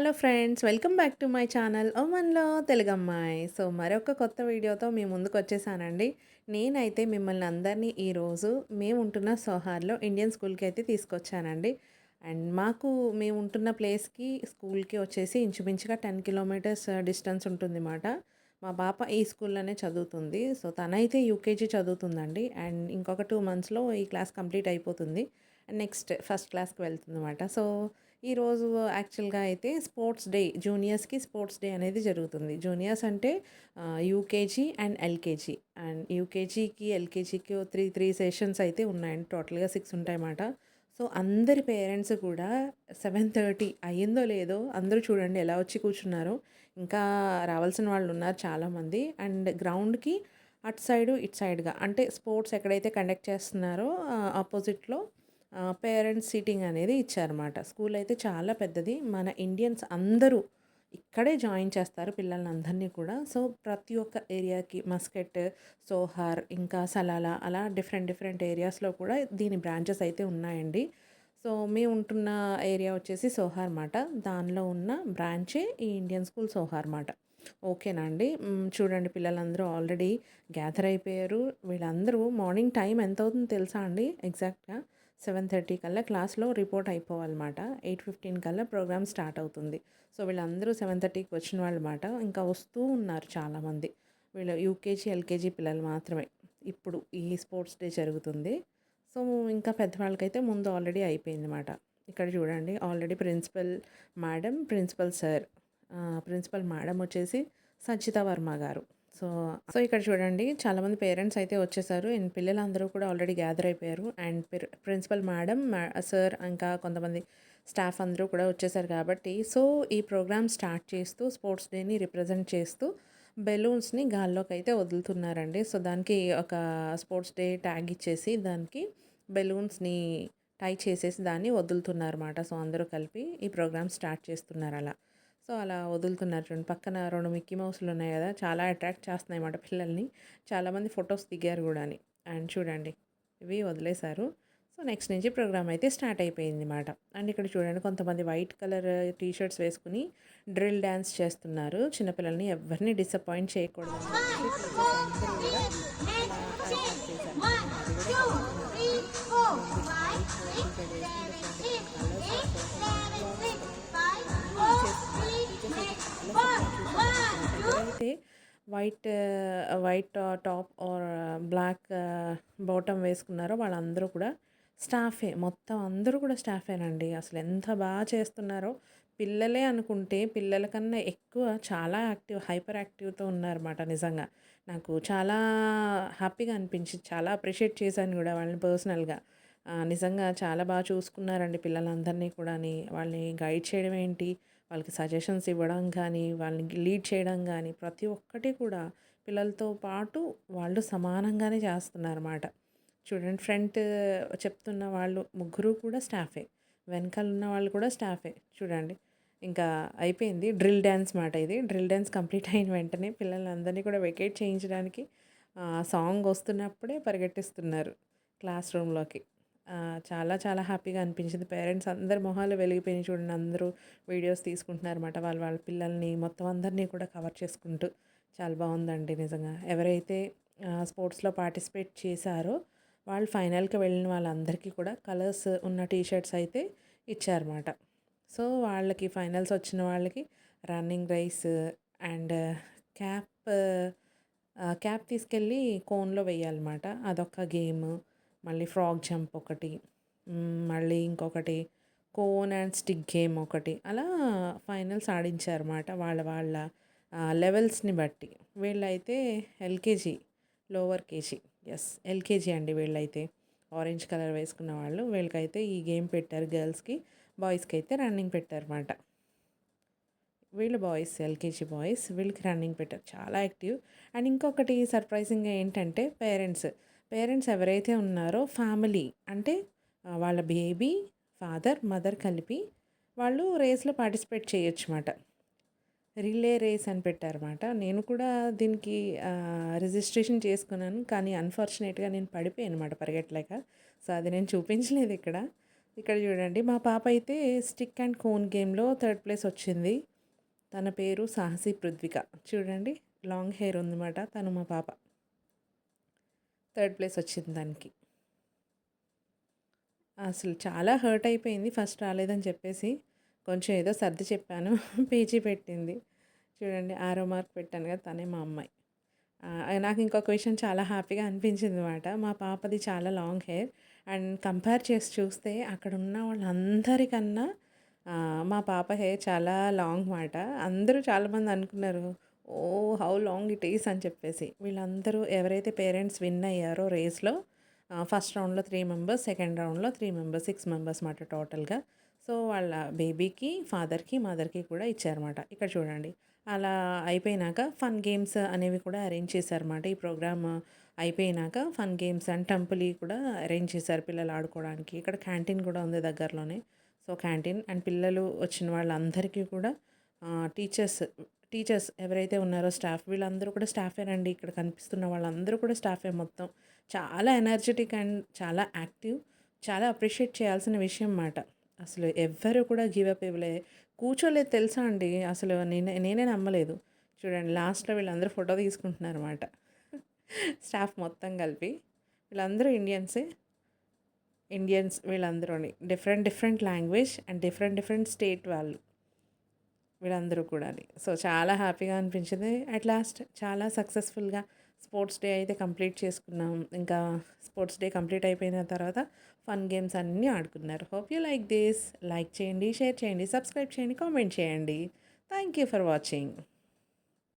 Hello friends, welcome back to my channel ఓమన్‌లో తెలుగమ్మాయి. So, మరొక కొత్త వీడియోతో మీ ముందుకొచ్చేసానండి. నేనైతే మిమ్మల్ని అందరినీ ఈరోజు మేముంటున్న సోహార్‌లో ఇండియన్ స్కూల్‌కి అయితే తీసుకొచ్చానండి. అండ్ మేముంటున్న ప్లేస్‌కి, స్కూల్‌కి వచ్చేసి ఇంచుమించుగా 10 కిలోమీటర్స్ డిస్టెన్స్ ఉంటుందిమాట. మా పాప ఈ స్కూల్‌లోనే చదువుతుంది. సో, తనైతే యూకేజీ చదువుతుందండి. అండ్ ఇంకొక 2 మంత్స్‌లో ఈ క్లాస్ కంప్లీట్ అయిపోతుంది. నెక్స్ట్ ఫస్ట్ క్లాస్‌కి వెళ్తుందన్నమాట. సో, ఈరోజు యాక్చువల్‌గా అయితే స్పోర్ట్స్ డే, జూనియర్స్‌కి స్పోర్ట్స్ డే అనేది జరుగుతుంది. జూనియర్స్ అంటే యూకేజీ అండ్ ఎల్‌కేజీ. అండ్ యూకేజీకి, ఎల్‌కేజీకి 3 సెషన్స్ అయితే ఉన్నాయండి. టోటల్‌గా 6 ఉంటాయన్నమాట. సో, అందరి పేరెంట్స్ కూడా 7:30 అయ్యిందో లేదో అందరూ చూడండి ఎలా వచ్చి కూర్చున్నారో. ఇంకా రావాల్సిన వాళ్ళు ఉన్నారు చాలామంది. అండ్ గ్రౌండ్‌కి అటు సైడు, ఇటు సైడ్‌గా అంటే స్పోర్ట్స్ ఎక్కడైతే కండక్ట్ చేస్తున్నారో ఆపోజిట్‌లో పేరెంట్స్ సీటింగ్ అనేది ఇచ్చారన్నమాట. స్కూల్ అయితే చాలా పెద్దది. మన ఇండియన్స్ అందరూ ఇక్కడే జాయిన్ చేస్తారు పిల్లలందరినీ కూడా. సో, ప్రతి ఒక్క ఏరియాకి మస్కట్, సోహార్, ఇంకా సలాలా అలా డిఫరెంట్ డిఫరెంట్ ఏరియాస్‌లో కూడా దీని బ్రాంచెస్ అయితే ఉన్నాయండి. సో, మేము ఉంటున్న ఏరియా వచ్చేసి సోహార్ మాట. దానిలో ఉన్న బ్రాంచే ఈ ఇండియన్ స్కూల్ సోహార్ మాట. ఓకేనా అండి. చూడండి పిల్లలందరూ ఆల్రెడీ గ్యాదర్ అయిపోయారు. వీళ్ళందరూ మార్నింగ్ టైం ఎంతవుతుందో తెలుసా అండి ఎగ్జాక్ట్‌గా? 7:30 కల్లా క్లాస్‌లో రిపోర్ట్ అయిపోవాలన్నమాట. 8:15 కల్లా ప్రోగ్రామ్ స్టార్ట్ అవుతుంది. సో, వీళ్ళందరూ 7:30కి వచ్చిన వాళ్ళమాట. ఇంకా వస్తూ ఉన్నారు చాలామంది. వీళ్ళు యూకేజీ, ఎల్‌కేజీ పిల్లలు మాత్రమే. ఇప్పుడు ఈ స్పోర్ట్స్ డే జరుగుతుంది. సో, ఇంకా పెద్దవాళ్ళకైతే ముందు ఆల్రెడీ అయిపోయిందన్నమాట. ఇక్కడ చూడండి already principal madam, principal sir. Principal madam వచ్చేసి సంచిత వర్మ గారు. సో, ఇక్కడ చూడండి చాలామంది పేరెంట్స్ అయితే వచ్చేసారు. అండ్ పిల్లలందరూ కూడా ఆల్రెడీ గ్యాదర్ అయిపోయారు. అండ్ ప్రిన్సిపల్ మేడం, సార్ ఇంకా కొంతమంది స్టాఫ్ అందరూ కూడా వచ్చేసారు కాబట్టి సో, ఈ ప్రోగ్రామ్ స్టార్ట్ చేస్తూ స్పోర్ట్స్ డేని రిప్రజెంట్ చేస్తూ బెలూన్స్‌ని గాల్లోకి అయితే వదులుతున్నారండి. సో, దానికి ఒక స్పోర్ట్స్ డే ట్యాగ్ ఇచ్చేసి దానికి బెలూన్స్‌ని టై చేసేసి దాన్ని వదులుతున్నారన్నమాట. సో, అందరూ కలిపి ఈ ప్రోగ్రామ్ స్టార్ట్ చేస్తున్నారు అలా. సో, అలా వదులుతున్నారు చూడండి. పక్కన 2 మిక్కీ మౌస్‌లు ఉన్నాయి గదా! చాలా అట్రాక్ట్ చేస్తున్నాయన్నమాట పిల్లల్ని. చాలామంది ఫోటోస్ దిగారు గూడాని. అండ్ చూడండి ఇవి వదిలేశారు. సో, నెక్స్ట్ నుంచి ప్రోగ్రామ్ అయితే స్టార్ట్ అయిపోయిందన్నమాట. అండ్ ఇక్కడ చూడండి కొంతమంది వైట్ కలర్ టీ షర్ట్స్ వేసుకొని డ్రిల్ డాన్స్ చేస్తున్నారు. చిన్నపిల్లల్ని ఎవ్వరిని డిసప్పాయింట్ చేయకూడదని చెప్పేసి టీచర్స్ అందరూ గూడా అలా ఏర్పాటు చేశారన్నమాట. అండ్ అది గూడా చదువుతున్నారండి. చూడండి వైట్ టీ షర్ట్ వేసుకొని డిఫరెంట్ డిఫరెంట్ కలర్స్ క్లాత్స్ చేసుకున్నారు. టీచర్స్ అయితే చాలా చక్కగా చూసారన్నమాట. ఎవరైతే white white top or black bottom వేసుకున్నారో వాళ్ళందరూ కూడా స్టాఫే. మొత్తం అందరూ కూడా స్టాఫేనండి. అసలు ఎంత బాగా చేస్తున్నారో పిల్లలే అనుకుంటే పిల్లల కన్నా ఎక్కువ చాలా యాక్టివ్, హైపర్ యాక్టివ్‌తో ఉన్నారన్నమాట నిజంగా. నాకు చాలా హ్యాపీగా అనిపించింది. చాలా అప్రిషియేట్ చేశాను కూడా వాళ్ళని పర్సనల్‌గా. నిజంగా చాలా బాగా చూసుకున్నారండి పిల్లలందరినీ కూడాని. వాళ్ళని గైడ్ చేయడం ఏంటి, వాళ్ళకి సజెషన్స్ ఇవ్వడం కానీ, వాళ్ళని లీడ్ చేయడం కానీ, ప్రతి ఒక్కటి కూడా పిల్లలతో పాటు వాళ్ళు సమానంగానే చేస్తున్నారన్నమాట. చూడండి ఫ్రంట్ చెప్తున్న వాళ్ళు ముగ్గురు కూడా స్టాఫే. వెనకాల ఉన్న వాళ్ళు కూడా స్టాఫే. చూడండి. ఇంకా అయిపోయింది. డ్రిల్ డాన్స్ మాట ఇది. డ్రిల్ డాన్స్ కంప్లీట్ అయిన వెంటనే పిల్లలందరినీ కూడా వెకేట్ చేయించడానికి సాంగ్ వస్తున్నప్పుడే పరిగెట్టిస్తున్నారు క్లాస్ రూమ్‌లోకి. చాలా చాలా హ్యాపీగా అనిపించింది. పేరెంట్స్ అందరి మొహాలు వెలిగిపోయినాయి చూడండి. అందరూ వీడియోస్ తీసుకుంటున్నారన్నమాట. వాళ్ళ వాళ్ళ పిల్లల్ని మొత్తం అందరినీ కూడా కవర్ చేసుకుంటూ. చాలా బావుందండి నిజంగా. ఎవరైతే స్పోర్ట్స్‌లో పార్టిసిపేట్ చేశారో వాళ్ళు ఫైనల్‌కి వెళ్ళిన వాళ్ళందరికీ కూడా కలర్స్ ఉన్న టీ షర్ట్స్ అయితే ఇచ్చారన్నమాట. సో, వాళ్ళకి ఫైనల్స్ వచ్చిన వాళ్ళకి running race and cap cap తీసుకెళ్ళి కోన్‌లో వేయాలన్నమాట. అదొక గేమ్. మళ్ళీ ఫ్రాగ్ జంప్ ఒకటి. మళ్ళీ ఇంకొకటి కోన్ అండ్ స్టిక్ గేమ్ ఒకటి. అలా ఫైనల్స్ ఆడించారన్నమాట. వాళ్ళ వాళ్ళ లెవెల్స్‌ని బట్టి. వీళ్ళైతే LKG, lower KG. Yes. LKG అండి వీళ్ళైతే. ఆరెంజ్ కలర్ వేసుకున్న వాళ్ళు. వీళ్ళకైతే ఈ గేమ్ పెట్టారు గర్ల్స్‌కి. బాయ్స్‌కి అయితే రన్నింగ్ పెట్టారన్నమాట. వీళ్ళు బాయ్స్, ఎల్‌కేజీ బాయ్స్. వీళ్ళకి రన్నింగ్ పెట్టారు. చాలా యాక్టివ్. అండ్ ఇంకొకటి సర్ప్రైజింగ్‌గా ఏంటంటే పేరెంట్స్ ఎవరైతే ఉన్నారో ఫ్యామిలీ అంటే వాళ్ళ బేబీ, ఫాదర్, మదర్ కలిపి వాళ్ళు రేస్‌లో పార్టిసిపేట్ చేయొచ్చుమాట. రిలే రేస్ అని పెట్టారన్నమాట. నేను కూడా దీనికి రిజిస్ట్రేషన్ చేసుకున్నాను. కానీ అన్‌ఫార్చునేట్‌గా నేను పడిపోయానన్నమాట పరిగెట్టలేక. సో, అది నేను చూపించలేదు ఇక్కడ. ఇక్కడ చూడండి మా పాప అయితే స్టిక్ అండ్ కోన్ గేమ్‌లో థర్డ్ ప్లేస్ వచ్చింది. తన పేరు సాహసి పృథ్విక. చూడండి లాంగ్ హెయిర్ ఉందన్నమాట. తను మా పాప. థర్డ్ ప్లేస్ వచ్చింది దానికి. అసలు చాలా హర్ట్ అయిపోయింది ఫస్ట్ రాలేదని చెప్పేసి. కొంచెం ఏదో సర్ది చెప్పాను. పేచీ పెట్టింది. చూడండి ఆరో మార్క్ పెట్టాను కదా! తనే మా అమ్మాయి. నాకు ఇంకొక విషయం చాలా హ్యాపీగా అనిపించిందన్నమాట. మా పాపది చాలా లాంగ్ హెయిర్ అండ్ కంపేర్ చేసి చూస్తే అక్కడున్న వాళ్ళందరికన్నా మా పాప హెయిర్ చాలా లాంగ్ మాట. అందరూ చాలామంది అనుకున్నారు, ఓహ్! హౌ లాంగ్ ఇట్ ఈస్ అని చెప్పేసి. వీళ్ళందరూ ఎవరైతే పేరెంట్స్ విన్ అయ్యారో రేస్‌లో ఫస్ట్ రౌండ్‌లో 3 మెంబర్స్, సెకండ్ రౌండ్‌లో 3 మెంబర్స్, 6 మెంబర్స్ మాట టోటల్‌గా. సో, వాళ్ళ బేబీకి, ఫాదర్‌కి, మదర్‌కి కూడా ఇచ్చారన్నమాట. ఇక్కడ చూడండి. అలా అయిపోయినాక ఫన్ గేమ్స్ అనేవి కూడా అరేంజ్ చేశారన్నమాట. ఈ ప్రోగ్రామ్ అయిపోయినాక ఫన్ గేమ్స్ అండ్ టెంపుల్ కూడా అరేంజ్ చేశారు పిల్లలు ఆడుకోవడానికి. ఇక్కడ క్యాంటీన్ కూడా ఉంది దగ్గరలోనే. సో, క్యాంటీన్ అండ్ పిల్లలు వచ్చిన వాళ్ళందరికీ కూడా టీచర్స్ టీచర్స్ ఎవరైతే ఉన్నారో స్టాఫ్ వీళ్ళందరూ కూడా స్టాఫేనండి. ఇక్కడ కనిపిస్తున్న వాళ్ళందరూ కూడా స్టాఫే మొత్తం. చాలా ఎనర్జెటిక్ అండ్ చాలా యాక్టివ్. చాలా అప్రిషియేట్ చేయాల్సిన విషయం మాట. అసలు ఎవ్వరు కూడా గివ్ అప్ ఇవ్వలే. కూర్చోలేదు తెలుసా అండి. అసలు నేనే నమ్మలేదు. చూడండి లాస్ట్‌లో వీళ్ళందరూ ఫోటో తీసుకుంటున్నారన్నమాట. స్టాఫ్ మొత్తం కలిపి. వీళ్ళందరూ ఇండియన్సే. ఇండియన్స్ వీళ్ళందరూని. Different different language and different different state వాళ్ళు. వీళ్ళందరూ కూడాని. సో, చాలా హ్యాపీగా అనిపించింది. అట్ లాస్ట్ చాలా సక్సెస్‌ఫుల్‌గా స్పోర్ట్స్ డే అయితే కంప్లీట్ చేసుకున్నాం. ఇంకా స్పోర్ట్స్ డే కంప్లీట్ అయిపోయిన తర్వాత ఫన్ గేమ్స్ అన్నీ ఆడుకున్నారు. Hope you like this. Like చేయండి, షేర్ చేయండి, సబ్స్క్రైబ్ చేయండి, కామెంట్ చేయండి. Thank you for watching.